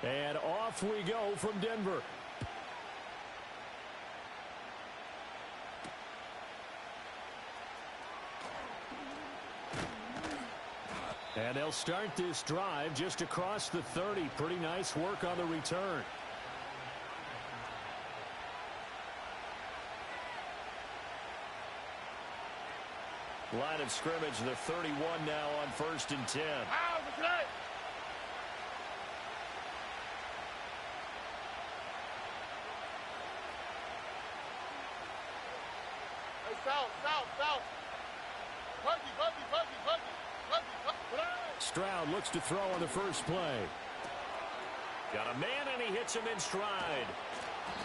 And off we go from Denver. And they'll start this drive just across the 30. Pretty nice work on the return. Line of scrimmage, the 31 now on 1st and 10. South. Stroud looks to throw on the first play. Got a man, and he hits him in stride.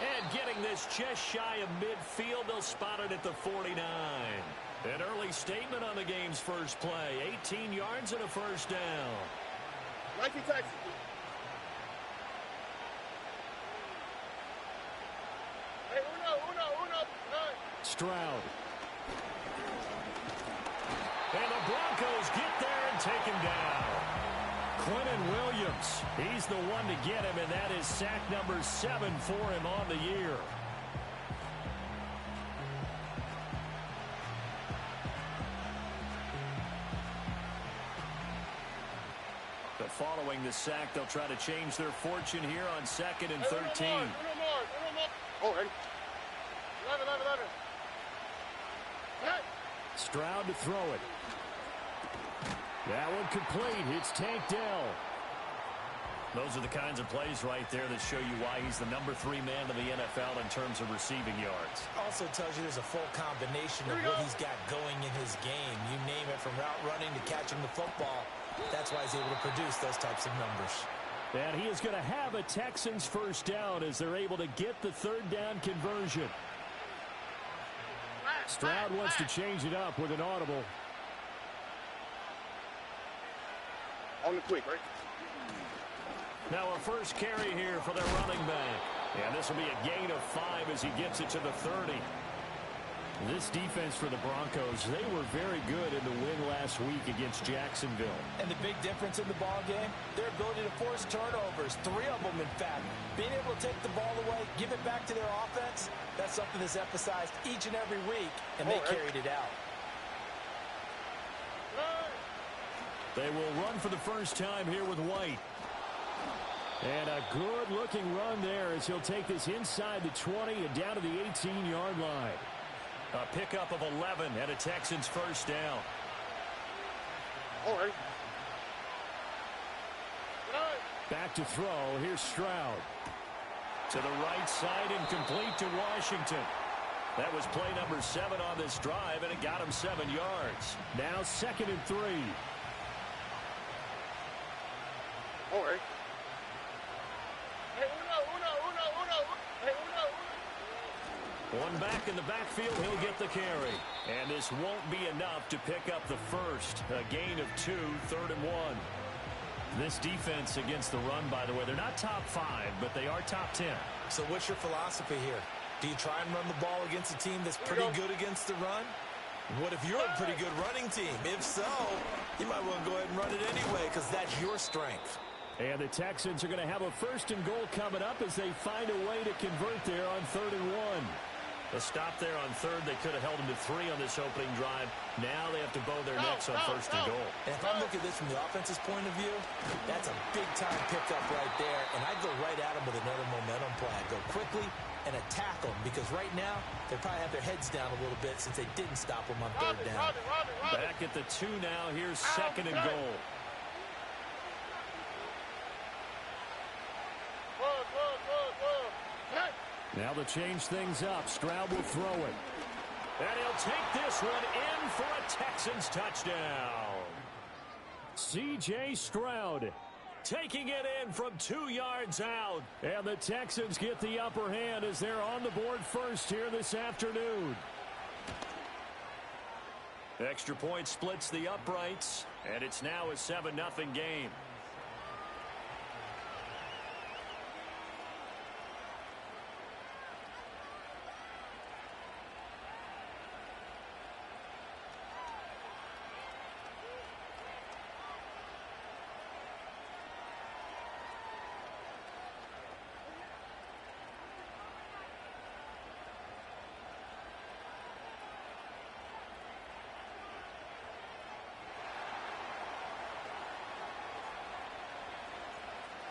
And getting this just shy of midfield, they'll spot it at the 49. An early statement on the game's first play. 18 yards and a first down. Nike Texas. Hey, uno. Stroud. And the Broncos get there and take him down. Quinnen Williams, he's the one to get him, and that is sack number 7 for him on the year. But following the sack, they'll try to change their fortune here on 2nd and 13. Uno more. Oh, hey. 11. Stroud to throw it. That one complete. It's Tank Dell. Those are the kinds of plays right there that show you why he's the number 3 man in the NFL in terms of receiving yards. Also tells you there's a full combination of what he's got going in his game. You name it, from route running to catching the football. That's why he's able to produce those types of numbers. And he is going to have a Texans first down as they're able to get the 3rd down conversion. Stroud wants to change it up with an audible. On the quick, right? Now a first carry here for their running back. And this will be a gain of 5 as he gets it to the 30. This defense for the Broncos, they were very good in the win last week against Jacksonville. And the big difference in the ball game, their ability to force turnovers, 3 of them in fact. Being able to take the ball away, give it back to their offense, that's something that's emphasized each and every week, and they carried it out. They will run for the first time here with White. And a good-looking run there as he'll take this inside the 20 and down to the 18-yard line. A pickup of 11 and a Texans first down. All right. Back to throw. Here's Stroud. To the right side and complete to Washington. That was play number 7 on this drive, and it got him 7 yards. Now 2nd and 3. All right. Hey, One back in the backfield, he'll get the carry. And this won't be enough to pick up the first. A gain of 2, 3rd and 1. This defense against the run, by the way, they're not top 5, but they are top 10. So what's your philosophy here? Do you try and run the ball against a team that's pretty good against the run? What if you're a pretty good running team? If so, you might want to go ahead and run it anyway because that's your strength. And the Texans are going to have a 1st and goal coming up as they find a way to convert there on 3rd and 1. A stop there on 3rd. They could have held them to 3 on this opening drive. Now they have to bow their necks on 1st and goal. And if I'm looking at this from the offense's point of view, that's a big-time pickup right there. And I'd go right at them with another momentum play. I'd go quickly and attack them because right now they probably have their heads down a little bit since they didn't stop them on 3rd down. Back at the 2 now. Here's 2nd and goal. Now to change things up, Stroud will throw it. And he'll take this one in for a Texans touchdown. C.J. Stroud taking it in from 2 yards out. And the Texans get the upper hand as they're on the board first here this afternoon. Extra point splits the uprights, and it's now a 7-0 game.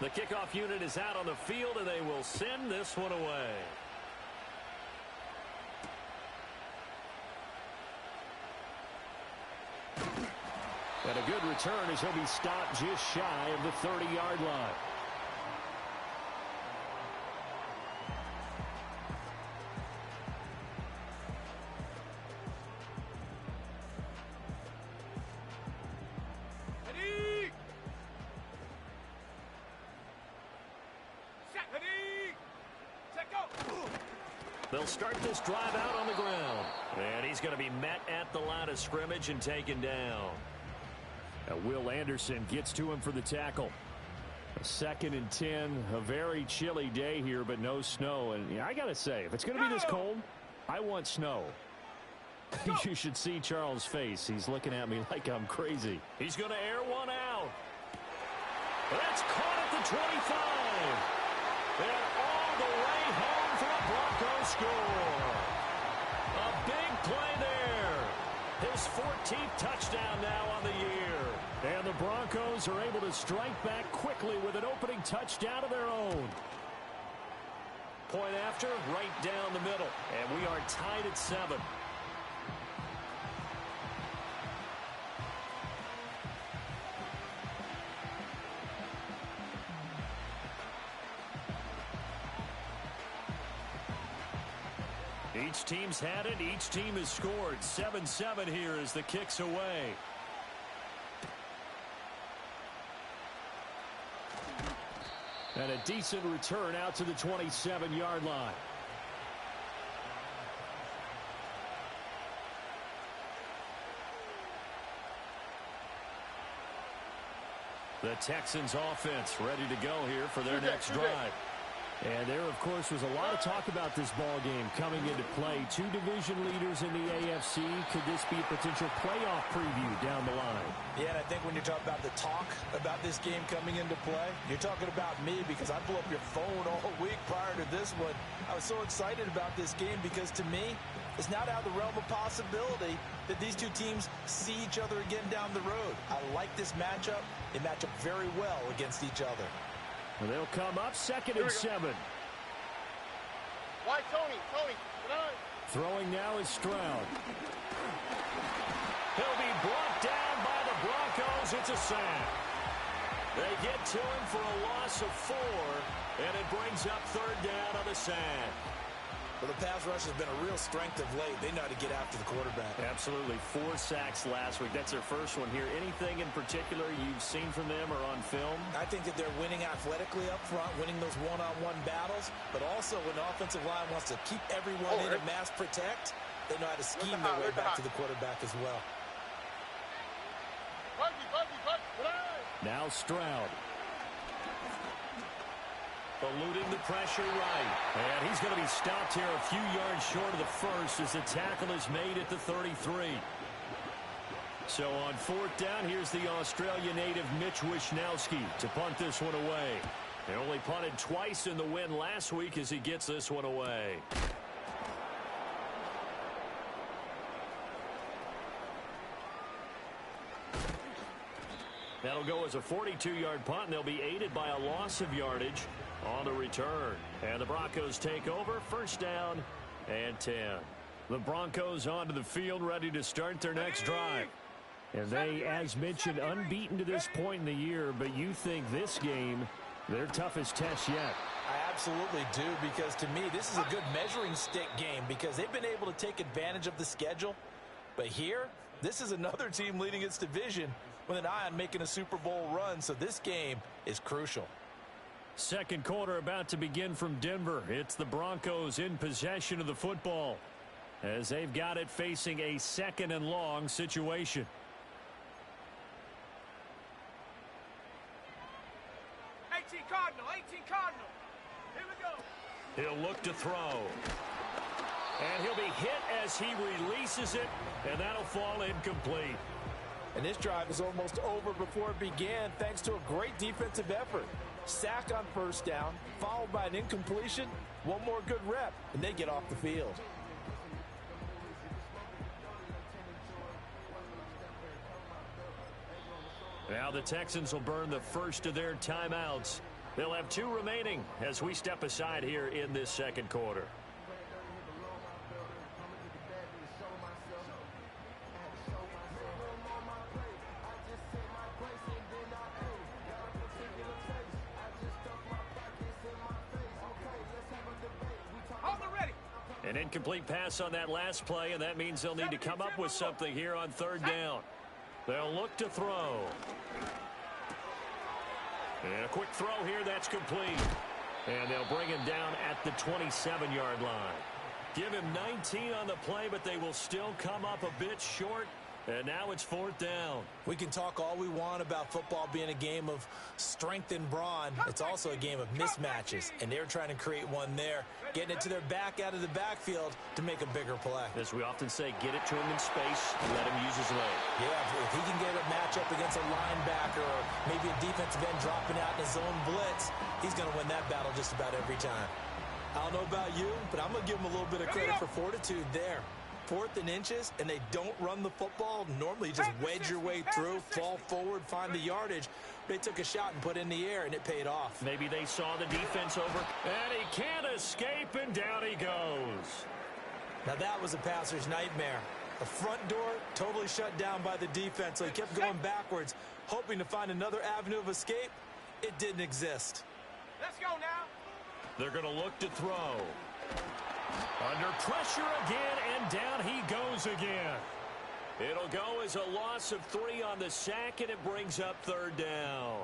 The kickoff unit is out on the field, and they will send this one away. And a good return as he'll be stopped just shy of the 30-yard line. They'll start this drive out on the ground. And he's going to be met at the line of scrimmage and taken down. Now Will Anderson gets to him for the tackle. A 2nd and 10. A very chilly day here, but no snow. And yeah, I got to say, if it's going to be this cold, I want snow. You should see Charles' face. He's looking at me like I'm crazy. He's going to air one out. That's caught at the 25. And all the way home for a Broncos score. A big play there. His 14th touchdown now on the year. And the Broncos are able to strike back quickly with an opening touchdown of their own. Point after, right down the middle. And we are tied at 7. Each team's had it. Each team has scored. 7-7 here as the kick's away. And a decent return out to the 27-yard line. The Texans offense ready to go here for their next drive. And there, of course, was a lot of talk about this ball game coming into play. 2 division leaders in the AFC. Could this be a potential playoff preview down the line? Yeah, and I think when you talk about the talk about this game coming into play, you're talking about me because I blew up your phone all week prior to this one. I was so excited about this game because, to me, it's not out of the realm of possibility that these two teams see each other again down the road. I like this matchup. They match up very well against each other. And they'll come up 2nd and 7. Why, Tony? Throwing now is Stroud. He'll be brought down by the Broncos. It's a sack. They get to him for a loss of 4, and it brings up 3rd down on the sack. Well, the pass rush has been a real strength of late. They know how to get after the quarterback. Absolutely. 4 sacks last week. That's their first one here. Anything in particular you've seen from them or on film? I think that they're winning athletically up front, winning those one-on-one battles, but also when the offensive line wants to keep everyone in and mass protect, they know how to scheme their way back to the quarterback as well. Now Stroud. Eluding the pressure right. And he's going to be stopped here a few yards short of the first as the tackle is made at the 33. So on 4th down, here's the Australia native Mitch Wishnowsky to punt this one away. He only punted twice in the win last week as he gets this one away. That'll go as a 42-yard punt, and they'll be aided by a loss of yardage on the return. And the Broncos take over, 1st down and 10. The Broncos onto the field, ready to start their next drive. And they, as mentioned, unbeaten to this point in the year, but you think this game, their toughest test yet. I absolutely do, because to me, this is a good measuring stick game because they've been able to take advantage of the schedule. But here, this is another team leading its division with an eye on making a Super Bowl run, so this game is crucial. Second quarter about to begin from Denver. It's the Broncos in possession of the football as they've got it facing a 2nd and long situation. Cardinal. Here we go. He'll look to throw. And he'll be hit as he releases it, and that'll fall incomplete. And this drive is almost over before it began thanks to a great defensive effort. Sack on 1st down, followed by an incompletion. One more good rep, and they get off the field. Now the Texans will burn the first of their timeouts They'll have 2 remaining as we step aside here in this second quarter. An incomplete pass on that last play, and that means they'll need to come up with something here on 3rd down. They'll look to throw. And a quick throw here, that's complete. And they'll bring him down at the 27-yard line. Give him 19 on the play, but they will still come up a bit short. And now it's 4th down. We can talk all we want about football being a game of strength and brawn. It's also a game of mismatches, and they're trying to create one there, getting it to their back out of the backfield to make a bigger play. As we often say, get it to him in space, let him use his leg. Yeah, if he can get a matchup against a linebacker or maybe a defensive end dropping out in a zone blitz, he's going to win that battle just about every time. I don't know about you, but I'm going to give him a little bit of credit for fortitude there. 4th and inches, and they don't run the football. Normally, you just wedge your way through, fall forward, find the yardage. They took a shot and put it in the air, and it paid off. Maybe they saw the defense over, and he can't escape, and down he goes. Now, that was a passer's nightmare. The front door totally shut down by the defense, so he kept going backwards, hoping to find another avenue of escape. It didn't exist. Let's go now. They're going to look to throw. Under pressure again, and down he goes again. It'll go as a loss of 3 on the sack, and it brings up 3rd down.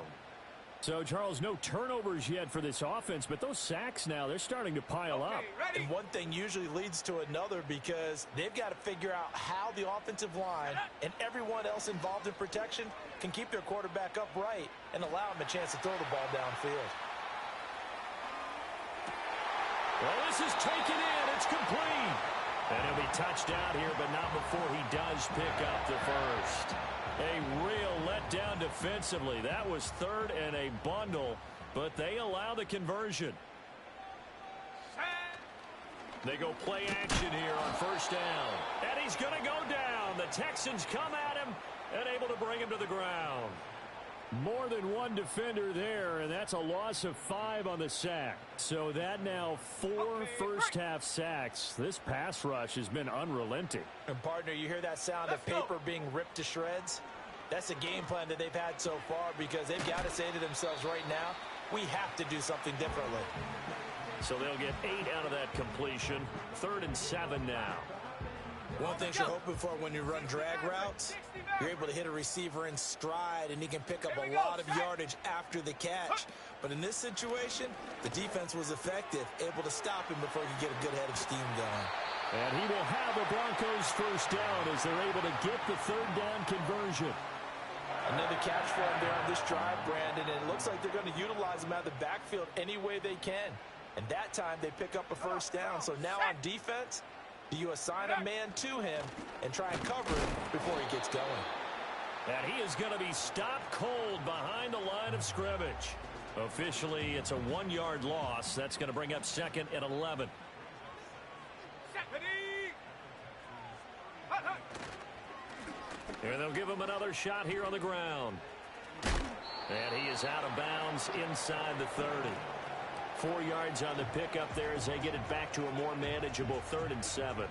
So, Charles, no turnovers yet for this offense, but those sacks now, they're starting to pile up. And one thing usually leads to another because they've got to figure out how the offensive line and everyone else involved in protection can keep their quarterback upright and allow him a chance to throw the ball downfield. Well, this is taken in. It's complete. And he'll be touched out here, but not before he does pick up the first. A real letdown defensively. That was 3rd and a bundle, but they allow the conversion. They go play action here on 1st down. And he's going to go down. The Texans come at him and able to bring him to the ground. More than one defender there, and that's a loss of 5 on the sack. So that now 4 first-half sacks. This pass rush has been unrelenting. And, partner, you hear that sound of paper being ripped to shreds? That's the game plan that they've had so far because they've got to say to themselves right now, we have to do something differently. So they'll get 8 out of that completion. 3rd and 7 now. One thing you're hoping for when you run drag routes, you're able to hit a receiver in stride, and he can pick up a lot of yardage after the catch. But in this situation, the defense was effective, able to stop him before he could get a good head of steam going. And he will have the Broncos 1st down as they're able to get the 3rd down conversion. Another catch for him there on this drive, Brandon, and it looks like they're going to utilize him out of the backfield any way they can. And that time they pick up a 1st down. So now on defense, do you assign a man to him and try and cover him before he gets going? And he is going to be stopped cold behind the line of scrimmage. Officially, it's a 1-yard loss. That's going to bring up 2nd and 11. And they'll give him another shot here on the ground. And he is out of bounds inside the 30. 4 yards on the pickup there as they get it back to a more manageable 3rd and 7.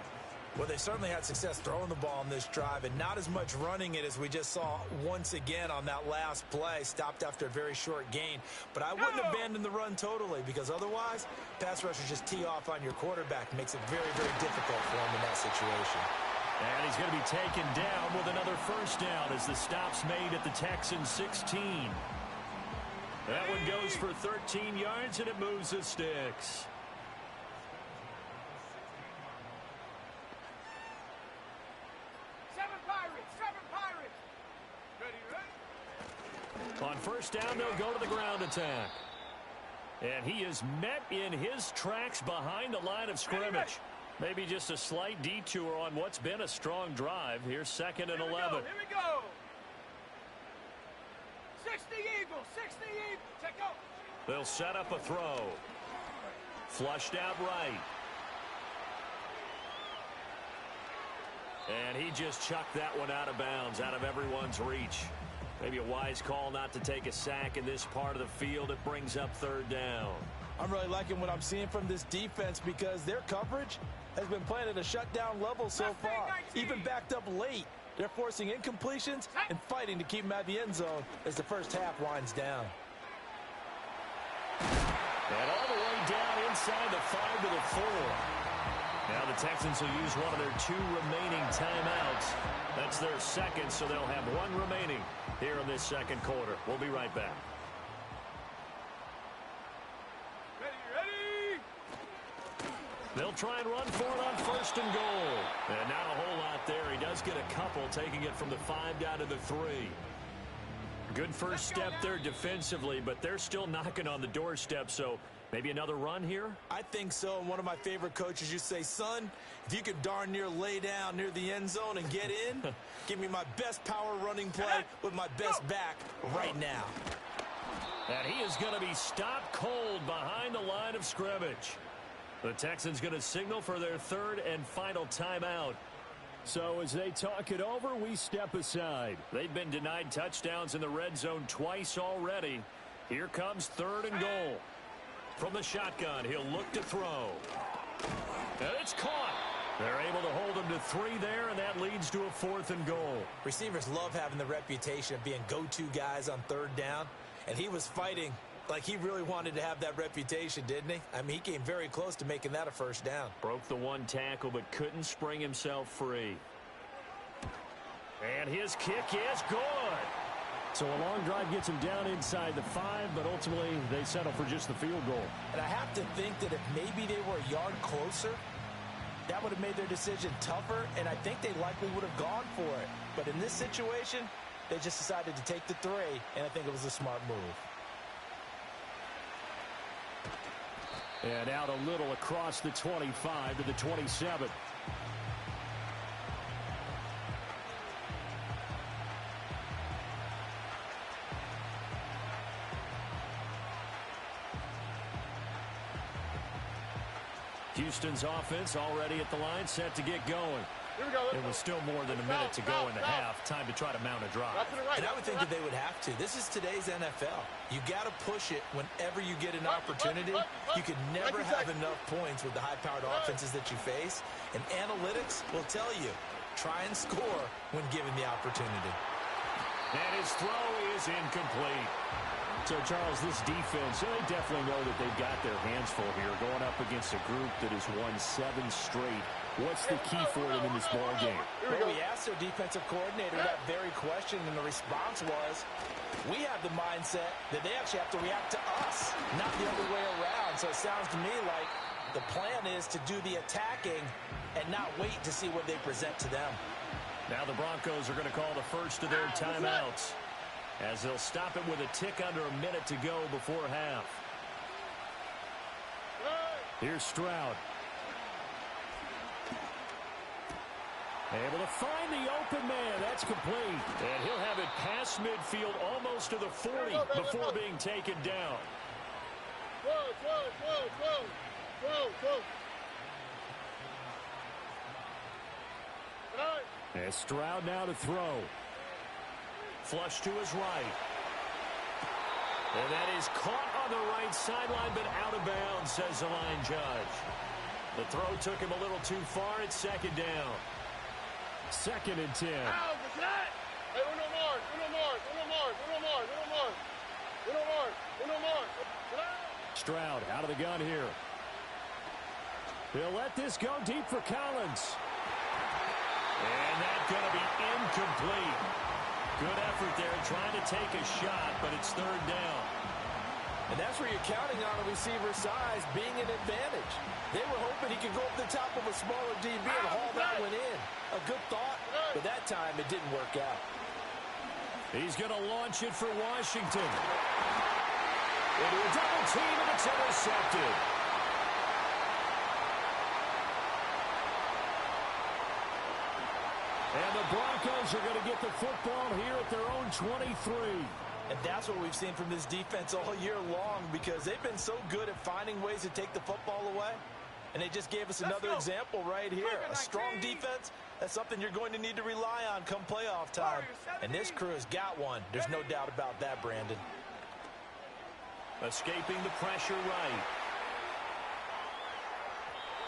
Well, they certainly had success throwing the ball in this drive and not as much running it as we just saw once again on that last play. Stopped after a very short gain. But I wouldn't abandon the run totally because otherwise, pass rushers just tee off on your quarterback. Makes it very, very difficult for him in that situation. And he's going to be taken down with another 1st down as the stop's made at the Texans 16. That one goes for 13 yards, and it moves the sticks. Seven Pirates. Ready? On 1st down, they'll go to the ground attack. And he is met in his tracks behind the line of scrimmage. Maybe just a slight detour on what's been a strong drive. Here's 2nd and 11. Here we go. 60 Eagles. Check out. They'll set up a throw. Flushed out right. And he just chucked that one out of bounds, out of everyone's reach. Maybe a wise call not to take a sack in this part of the field. It brings up third down. I'm really liking what I'm seeing from this defense because their coverage has been playing at a shutdown level so far. Even backed up late, they're forcing incompletions and fighting to keep them at the end zone as the first half winds down. And all the way down inside the 5 to the 4. Now the Texans will use one of their 2 remaining timeouts. That's their second, so they'll have 1 remaining here in this second quarter. We'll be right back. Ready? They'll try and run for it on first and goal. And not a whole lot there. He does get a couple, taking it from the 5 down to the 3. Good first step there defensively, but they're still knocking on the doorstep, so maybe another run here? I think so. And one of my favorite coaches used to say, son, if you could darn near lay down near the end zone and get in, give me my best power running play with my best back right now. And he is going to be stopped cold behind the line of scrimmage. The Texans going to signal for their 3rd and final timeout. So as they talk it over, we step aside. They've been denied touchdowns in the red zone twice already. Here comes 3rd and goal. From the shotgun, he'll look to throw. And it's caught. They're able to hold him to 3 there, and that leads to a 4th and goal. Receivers love having the reputation of being go-to guys on 3rd down, and he was fighting like he really wanted to have that reputation, didn't he? I mean, he came very close to making that a first down. Broke the 1 tackle, but couldn't spring himself free. And his kick is good. So a long drive gets him down inside the 5, but ultimately they settle for just the field goal. And I have to think that if maybe they were a yard closer, that would have made their decision tougher, and I think they likely would have gone for it. But in this situation, they just decided to take the 3, and I think it was a smart move. And out a little across the 25 to the 27. Houston's offense already at the line, set to get going. Here we go. It was still more than a minute to go in the half. Time to try to mount a drive. And I would think that they would have to. This is today's NFL. You got to push it whenever you get an opportunity. You can never have enough points with the high-powered offenses that you face. And analytics will tell you, try and score when given the opportunity. And his throw is incomplete. So, Charles, this defense, they definitely know that they've got their hands full here, going up against a group that has won 7 straight. What's the key for them in this ball game? Well, we asked their defensive coordinator that very question, and the response was, we have the mindset that they actually have to react to us, not the other way around. So it sounds to me like the plan is to do the attacking and not wait to see what they present to them. Now the Broncos are going to call the first of their timeouts, as they'll stop it with a tick under a minute to go before half. Here's Stroud. Able to find the open man. That's complete. And he'll have it past midfield almost to the 40 before being taken down. And Stroud now to throw. Flush to his right. And that is caught on the right sideline, but out of bounds, says the line judge. The throw took him a little too far. It's 2nd down. 2nd and 10. Stroud out of the gun here. He'll let this go deep for Collins. And that's going to be incomplete. Good effort there trying to take a shot, but it's 3rd down. And that's where you're counting on a receiver's size being an advantage. They were hoping he could go up the top of a smaller DB and haul that one in. A good thought, but that time it didn't work out. He's going to launch it for Washington. Into a double team, and it's intercepted. And the Broncos are going to get the football here at their own 23. And that's what we've seen from this defense all year long, because they've been so good at finding ways to take the football away. And they just gave us another example right here. A strong defense That's something you're going to need to rely on come playoff time. And this crew has got one. There's no doubt about that, Brandon. Escaping the pressure right.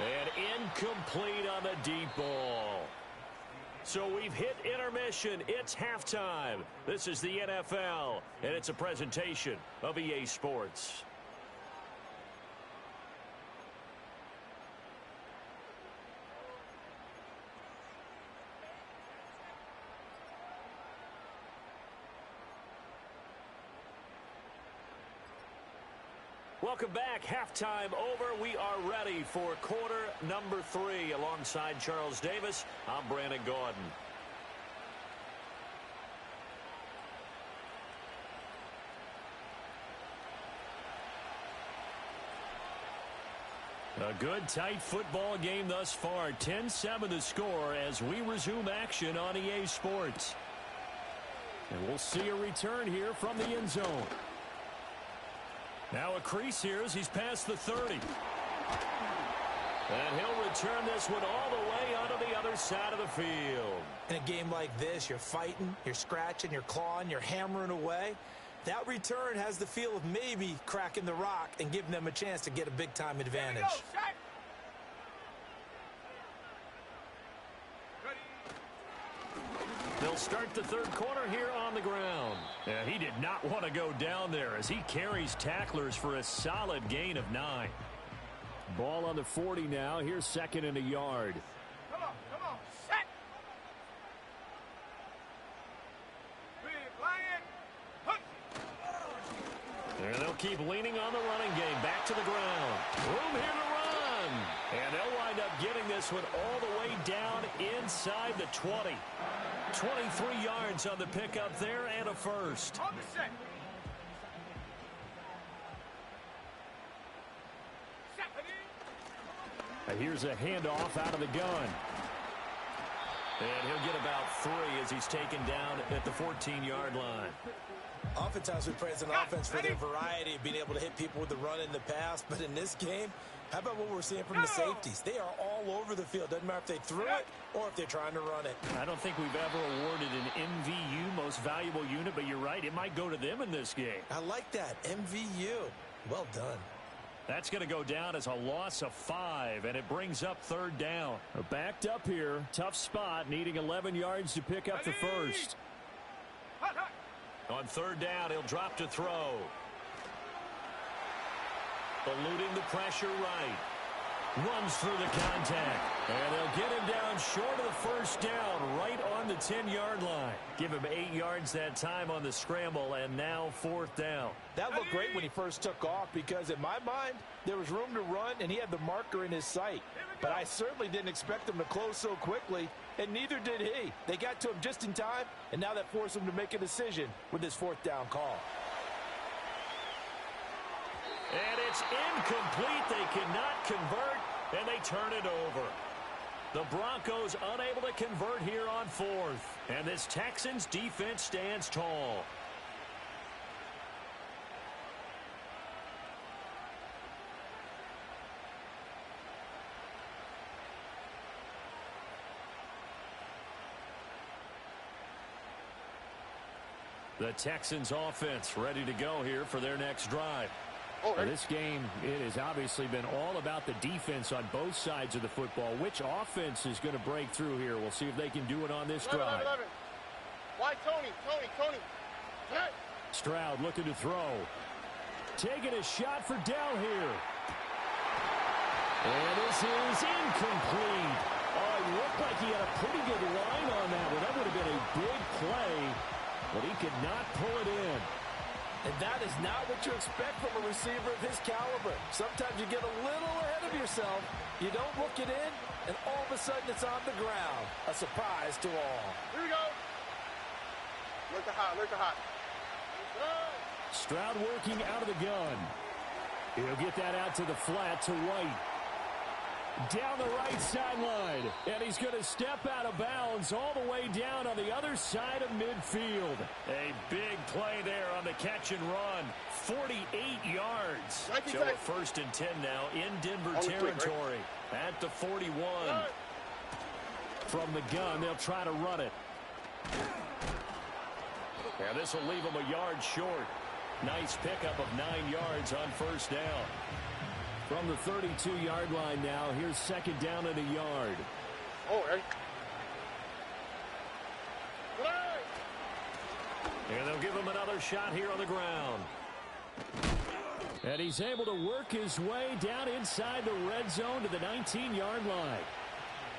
And incomplete on the deep ball. So we've hit intermission. It's halftime. This is the NFL, and it's a presentation of EA Sports. Welcome back. Halftime over. We are ready for quarter number 3. Alongside Charles Davis, I'm Brandon Gaudin. A good, tight football game thus far. 10-7 the score as we resume action on EA Sports. And we'll see a return here from the end zone. Now a crease here as he's past the 30. And he'll return this one all the way onto the other side of the field. In a game like this, you're fighting, you're scratching, you're clawing, you're hammering away. That return has the feel of maybe cracking the rock and giving them a chance to get a big-time advantage. They'll start the third quarter here on the ground. Yeah, he did not want to go down there as he carries tacklers for a solid gain of 9. Ball on the 40 now. Here's second and a yard. Come on, set. Big lion. And they'll keep leaning on the running game. Back to the ground. Room here to run. And they'll wind up getting this one all the way down inside the 20. 23 yards on the pickup there and a first. On the set. Here's a handoff out of the gun. And he'll get about 3 as he's taken down at the 14-yard line. Oftentimes we praise an offense for their variety of being able to hit people with the run in the pass. But in this game, how about what we're seeing from the safeties? They are all over the field. Doesn't matter if they threw it or if they're trying to run it. I don't think we've ever awarded an MVU, most valuable unit, but you're right. It might go to them in this game. I like that. MVU. Well done. That's going to go down as a loss of 5, and it brings up third down. Backed up here. Tough spot, needing 11 yards to pick up the first. On third down, he'll drop to throw. Eluding the pressure right. Runs through the contact. And they'll get him down short of the first down, right on the 10-yard line. Give him 8 yards that time on the scramble, and now fourth down. That looked great when he first took off because, in my mind, there was room to run, and he had the marker in his sight. But I certainly didn't expect him to close so quickly, and neither did he. They got to him just in time, and now that forced him to make a decision with his fourth down call. And it's incomplete. They cannot convert, and they turn it over. The Broncos unable to convert here on fourth. And this Texans defense stands tall. The Texans offense ready to go here for their next drive. This game, it has obviously been all about the defense on both sides of the football. Which offense is going to break through here? We'll see if they can do it on this drive. Why Tony? Stroud looking to throw. Taking a shot for down here. And this is incomplete. Oh, it looked like he had a pretty good line on that one. That would have been a big play, but he could not pull it in. And that is not what you expect from a receiver of his caliber. Sometimes you get a little ahead of yourself. You don't look it in, and all of a sudden it's on the ground. A surprise to all. Here we go. Look at hot. Stroud working out of the gun. He'll get that out to the flat to White. Down the right sideline. And he's going to step out of bounds all the way down on the other side of midfield. A big play there on the catch and run. 48 yards. So a first and 10 now in Denver territory. At the 41. From the gun, they'll try to run it. And this will leave them a yard short. Nice pickup of 9 yards on first down. From the 32-yard line now, here's second down and a yard. Oh, hey. And they'll give him another shot here on the ground. And he's able to work his way down inside the red zone to the 19-yard line.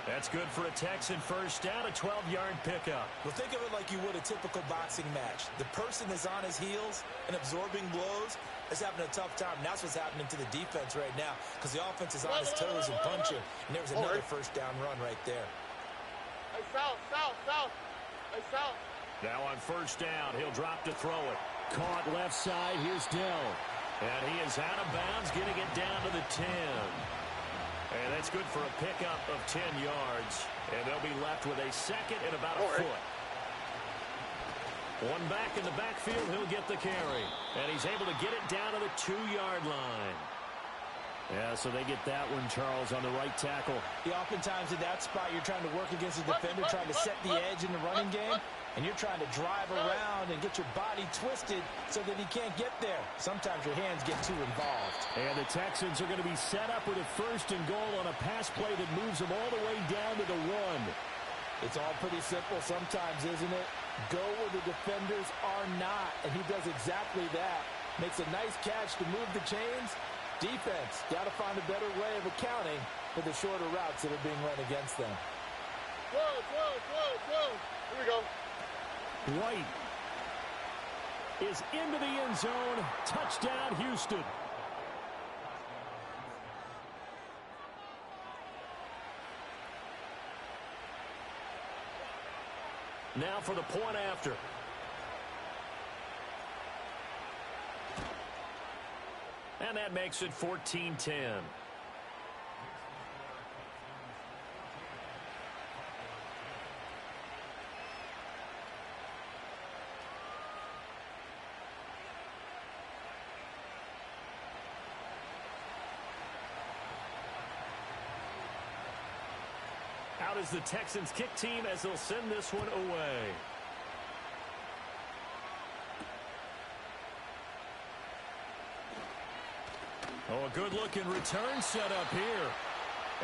That's good for a Texan first down, a 12-yard pickup. Well, think of it like you would a typical boxing match. The person is on his heels and absorbing blows is having a tough time. And that's what's happening to the defense right now because the offense is on his toes and punching. And there was another first down run right there. Hey, south. Hey, south. Now on first down, he'll drop to throw it. Caught left side, here's Dell. And he is out of bounds, getting it down to the 10. And that's good for a pickup of 10 yards. And they'll be left with a second and about a foot. One back in the backfield, he'll get the carry. And he's able to get it down to the 2-yard line. Yeah, so they get that one, Charles, on the right tackle. Yeah, oftentimes in that spot, you're trying to work against a defender, trying to set the edge in the running game. And you're trying to drive around and get your body twisted so that he can't get there. Sometimes your hands get too involved. And the Texans are going to be set up with a first and goal on a pass play that moves them all the way down to the 1. It's all pretty simple sometimes, isn't it? Go where the defenders are not. And he does exactly that. Makes a nice catch to move the chains. Defense, got to find a better way of accounting for the shorter routes that are being run against them. Whoa. Here we go. White is into the end zone. Touchdown, Houston. Now for the point after. And that makes it 14-10. Out is the Texans kick team as they'll send this one away. Oh, a good-looking return set up here.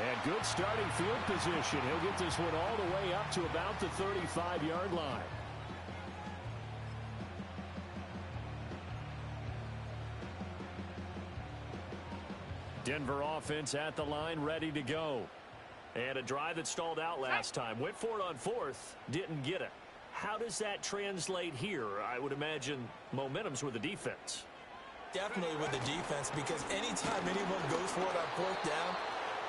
And good starting field position. He'll get this one all the way up to about the 35-yard line. Denver offense at the line, ready to go. And a drive that stalled out last time. Went for it on fourth, didn't get it. How does that translate here? I would imagine momentum's with the defense. Definitely with the defense, because anytime anyone goes for it on fourth down,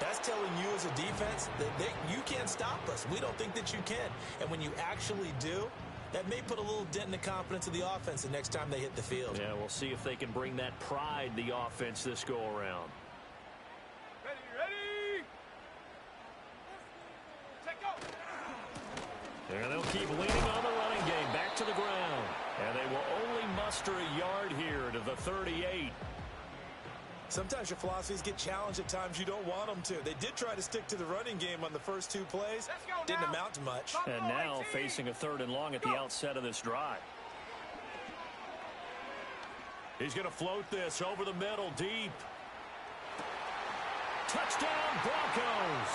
that's telling you as a defense that you can't stop us. We don't think that you can. And when you actually do, that may put a little dent in the confidence of the offense the next time they hit the field. Yeah, we'll see if they can bring that pride, the offense, this go-around. Ready. Take go. And they'll keep leaning on the running game. Back to the ground. And they will only muster a yard here to the 38. Sometimes your philosophies get challenged at times you don't want them to. They did try to stick to the running game on the first 2 plays. Didn't amount to much. And now facing a 3rd and long at the outset of this drive. He's going to float this over the middle, deep. Touchdown, Broncos.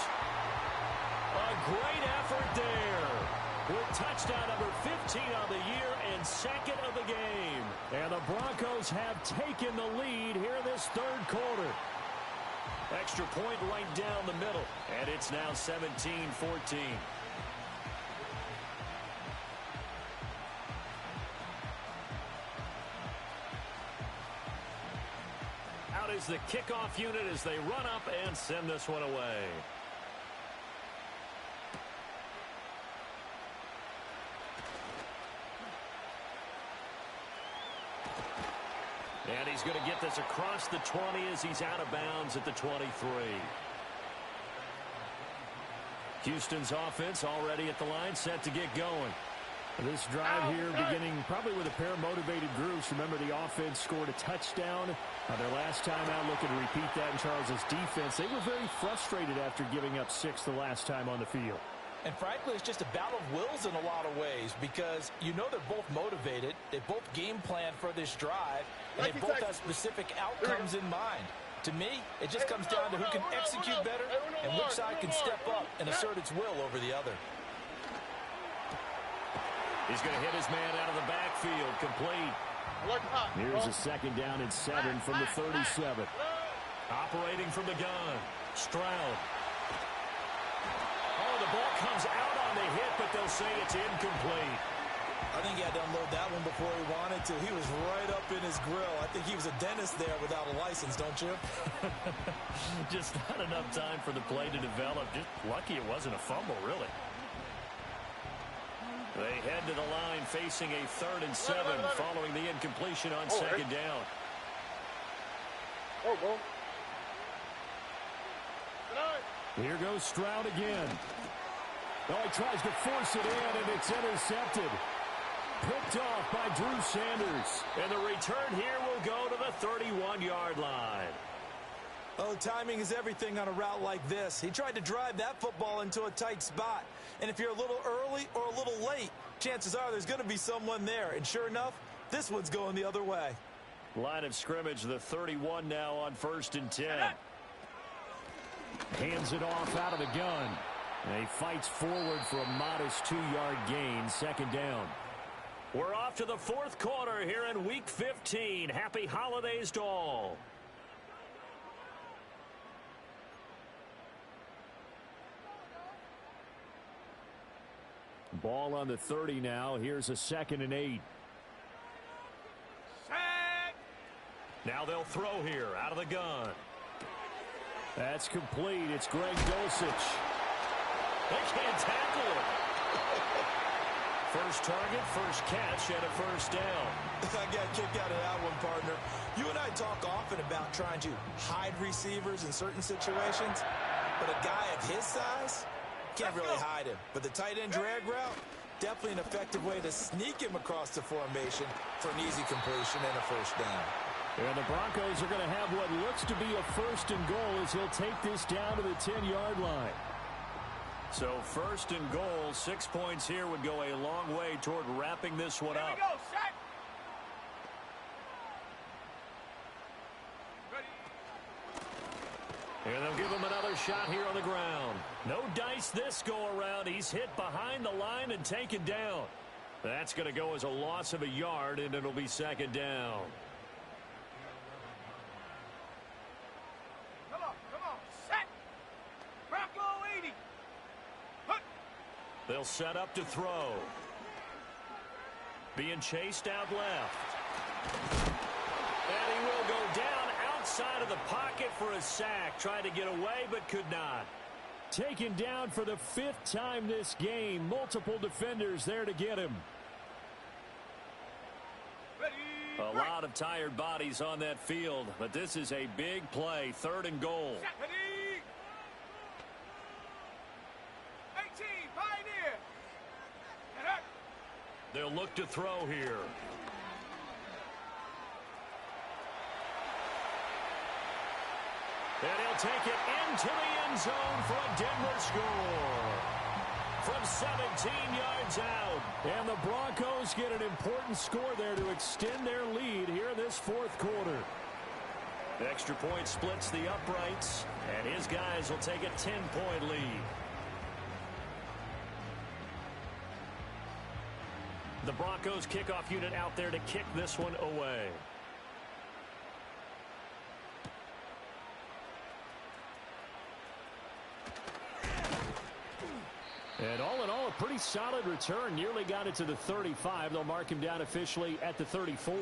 A great effort there. With touchdown number 15 on the year and second of the game. And the Broncos have taken the lead here in this 3rd quarter. Extra point right down the middle. And it's now 17-14. Out is the kickoff unit as they run up and send this one away. And he's going to get this across the 20 as he's out of bounds at the 23. Houston's offense already at the line, set to get going. This drive here beginning probably with a pair of motivated groups. Remember, the offense scored a touchdown their last time out. Looking to repeat that in Charles's defense. They were very frustrated after giving up 6 the last time on the field. And frankly, it's just a battle of wills in a lot of ways because you know they're both motivated. They both game plan for this drive, and they both have specific outcomes in mind. To me, it just comes down to who can execute better and which side can step up and assert its will over the other. He's going to hit his man out of the backfield, complete. Here's a 2nd down and 7 from the 37. Operating from the gun, Stroud. Oh, the ball comes out on the hit, but they'll say it's incomplete. I think he had to unload that one before he wanted to. He was right up in his grill. I think he was a dentist there without a license, don't you? Just not enough time for the play to develop. Just lucky it wasn't a fumble, really. They head to the line facing a 3rd and 7 following the incompletion on 2nd down. Here goes Stroud again. Oh, he tries to force it in, and it's intercepted. Picked off by Drew Sanders. And the return here will go to the 31-yard line. Oh, timing is everything on a route like this. He tried to drive that football into a tight spot. And if you're a little early or a little late, chances are there's going to be someone there. And sure enough, this one's going the other way. Line of scrimmage, the 31 now on 1st and 10. Hands it off out of the gun. And he fights forward for a modest 2-yard gain, 2nd down. We're off to the 4th quarter here in Week 15. Happy holidays to all. Ball on the 30 now. Here's a 2nd and 8. Now they'll throw here out of the gun. That's complete. It's Greg Dulcich. They can't tackle him. First target, first catch, and a 1st down. I got a kick out of that one, partner. You and I talk often about trying to hide receivers in certain situations, but a guy of his size can't really hide him. But the tight end drag route, definitely an effective way to sneak him across the formation for an easy completion and a 1st down. And the Broncos are going to have what looks to be a 1st and goal as he'll take this down to the 10-yard line. So 1st and goal, 6 points here would go a long way toward wrapping this one up. Here we go, set. And they'll give him another shot here on the ground. No dice this go around. He's hit behind the line and taken down. That's going to go as a loss of a yard, and it'll be 2nd down. Come on, set. Bronco 80. They'll set up to throw. Being chased out left. And he will go down outside of the pocket for a sack. Tried to get away, but could not. Taken down for the 5th time this game. Multiple defenders there to get him. A lot of tired bodies on that field, but this is a big play. 3rd and goal. 18, Pioneer. They'll look to throw here. And he'll take it into the end zone for a Denver score. From 17 yards out. And the Broncos get an important score there to extend their lead here in this 4th quarter. The extra point splits the uprights, and his guys will take a 10-point lead. The Broncos kickoff unit out there to kick this one away. And all in all, a pretty solid return. Nearly got it to the 35. They'll mark him down officially at the 34.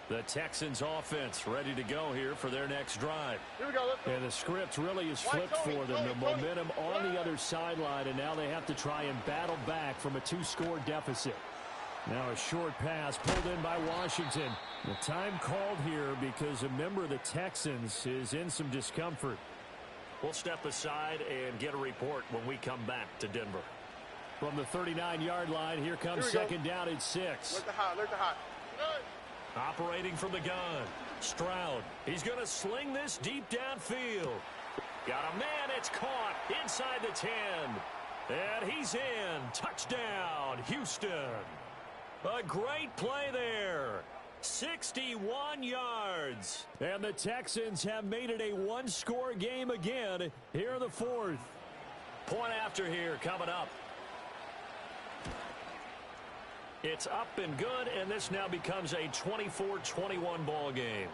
The Texans offense ready to go here for their next drive. Here we go. Let's go. And the script really is flipped for them. The momentum on the other sideline, and now they have to try and battle back from a 2-score deficit. Now a short pass pulled in by Washington. The time called here because a member of the Texans is in some discomfort. We'll step aside and get a report when we come back to Denver. From the 39-yard line, here comes 2nd down and 6. Look the hot. Operating from the gun. Stroud, he's going to sling this deep downfield. Got a man, it's caught inside the 10. And he's in. Touchdown, Houston. A great play there. 61 yards. And the Texans have made it a one-score game again here in the fourth. Point after here coming up. It's up and good, and this now becomes a 24-21 ball game.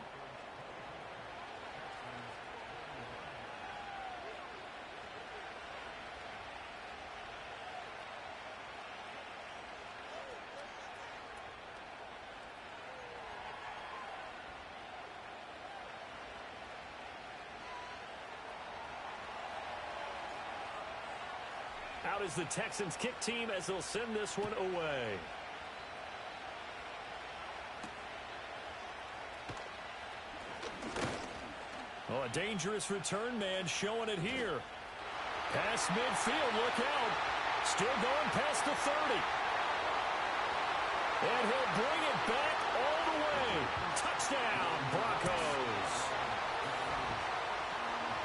Out is the Texans kick team as they'll send this one away. Oh, a dangerous return man showing it here. Past midfield, look out. Still going past the 30. And he'll bring it back all the way. Touchdown, Broncos.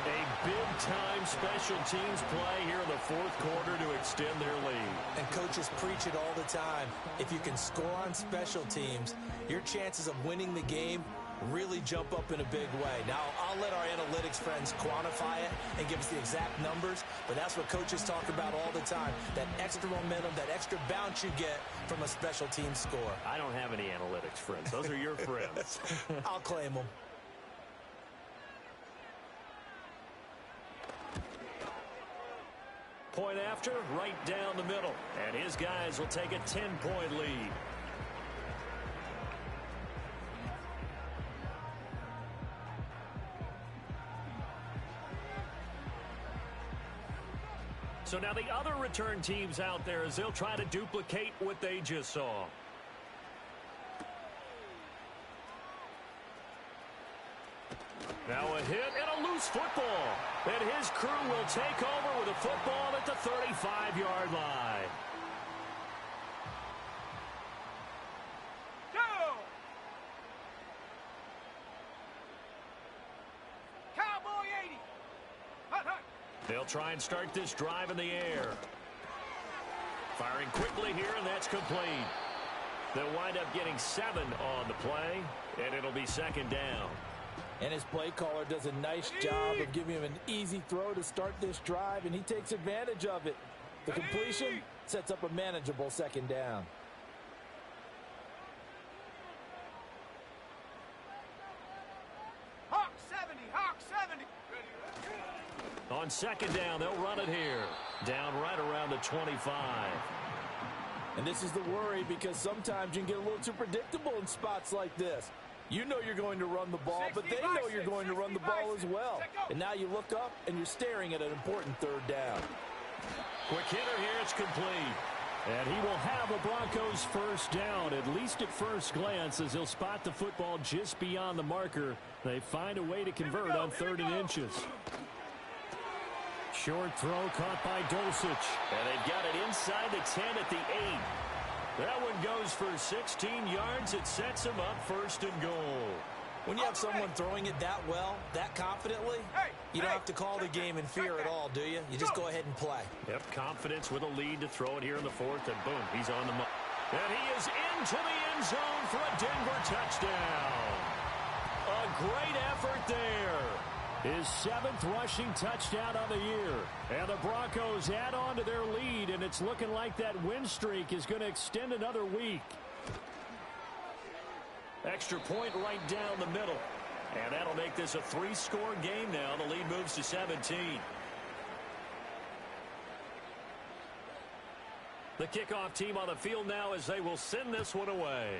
A big-time special teams play here in the fourth quarter to extend their lead. And coaches preach it all the time. If you can score on special teams, your chances of winning the game really jump up in a big way. Now, I'll let our analytics friends quantify it and give us the exact numbers, but that's what coaches talk about all the time, that extra momentum, that extra bounce you get from a special team score. I don't have any analytics friends. Those are your friends. I'll claim them. Point after, right down the middle. And his guys will take a 10-point lead. So now the other return teams out there as they'll try to duplicate what they just saw. Now a hit and a loose football. And his crew will take over with a football at the 35-yard line. Go! Cowboy 80. Hut, hut. They'll try and start this drive in the air. Firing quickly here, and that's complete. They'll wind up getting 7 on the play, and it'll be second down. And his play caller does a nice job of giving him an easy throw to start this drive, and he takes advantage of it. The completion sets up a manageable second down. Hawk 70. Hawk 70. On second down, they'll run it here. Down right around the 25. And this is the worry because sometimes you can get a little too predictable in spots like this. You know you're going to run the ball, but they know you're going to run the ball as well. And now you look up and you're staring at an important third down. Quick hitter here, it's complete. And he will have a Broncos first down, at least at first glance, as he'll spot the football just beyond the marker. They find a way to convert on 3rd and inches. Short throw caught by Dulcich. And they've got it inside the 10 at the 8. That one goes for 16 yards. It sets him up 1st and goal. When you have someone throwing it that well, that confidently, you don't have to call the game in fear at all, do you? You just go ahead and play. Yep, confidence with a lead to throw it here in the 4th, and boom, he's on the mark. And he is into the end zone for a Denver touchdown. A great effort there. His 7th rushing touchdown of the year. And the Broncos add on to their lead, and it's looking like that win streak is going to extend another week. Extra point right down the middle. And that'll make this a 3-score game now. The lead moves to 17. The kickoff team on the field now as they will send this one away.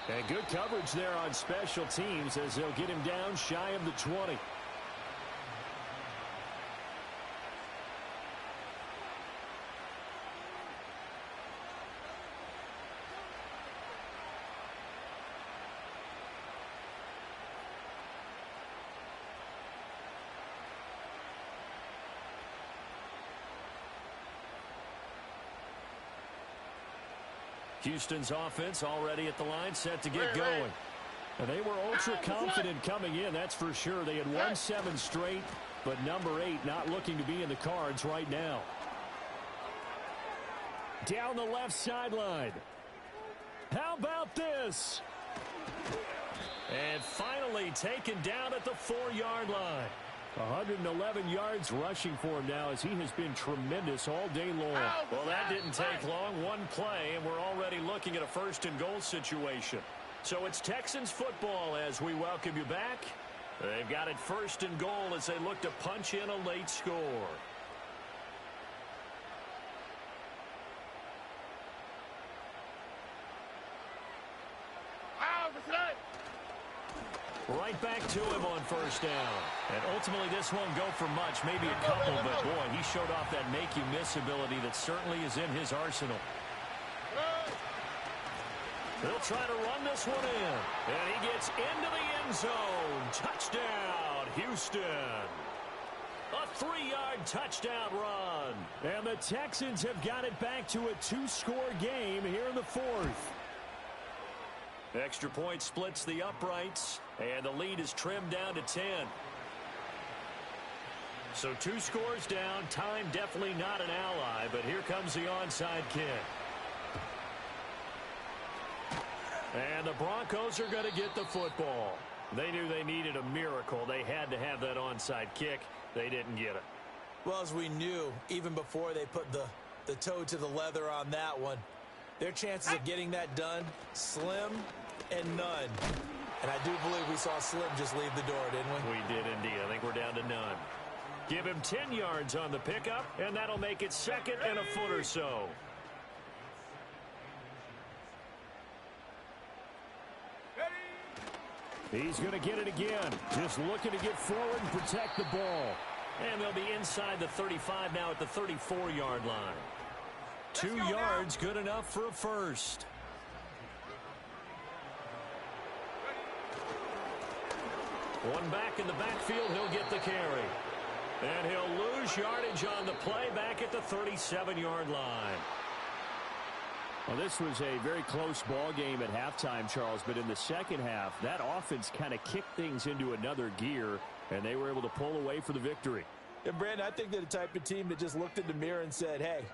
And good coverage there on special teams as they'll get him down shy of the 20. Houston's offense already at the line, set to get going. And they were ultra confident coming in, that's for sure. They had won 7 straight, but number 8 not looking to be in the cards right now. Down the left sideline. How about this? And finally taken down at the 4-yard line. 111 yards rushing for him now as he has been tremendous all day long. Well, that didn't take long. One play, and we're already looking at a 1st and goal situation. So it's Texans football as we welcome you back. They've got it 1st and goal as they look to punch in a late score. Right back to him on 1st down. And ultimately this won't go for much, maybe a couple, but boy, he showed off that make-you-miss ability that certainly is in his arsenal. They'll try to run this one in. And he gets into the end zone. Touchdown, Houston. A 3-yard touchdown run. And the Texans have got it back to a 2-score game here in the 4th. Extra point splits the uprights, and the lead is trimmed down to 10. So 2 scores down. Time definitely not an ally, but here comes the onside kick. And the Broncos are going to get the football. They knew they needed a miracle. They had to have that onside kick. They didn't get it. Well, as we knew, even before they put the toe to the leather on that one, their chances of getting that done, slim and none. And I do believe we saw Slim just leave the door, didn't we? We did indeed. I think we're down to none. Give him 10 yards on the pickup, and that'll make it 2nd and a foot or so. He's going to get it again. Just looking to get forward and protect the ball. And they'll be inside the 35 now at the 34-yard line. 2 yards, good enough for a first. One back in the backfield, he'll get the carry. And he'll lose yardage on the play back at the 37-yard line. Well, this was a very close ball game at halftime, Charles, but in the second half, that offense kind of kicked things into another gear, and they were able to pull away for the victory. And, Brandon, I think they're the type of team that just looked in the mirror and said, hey,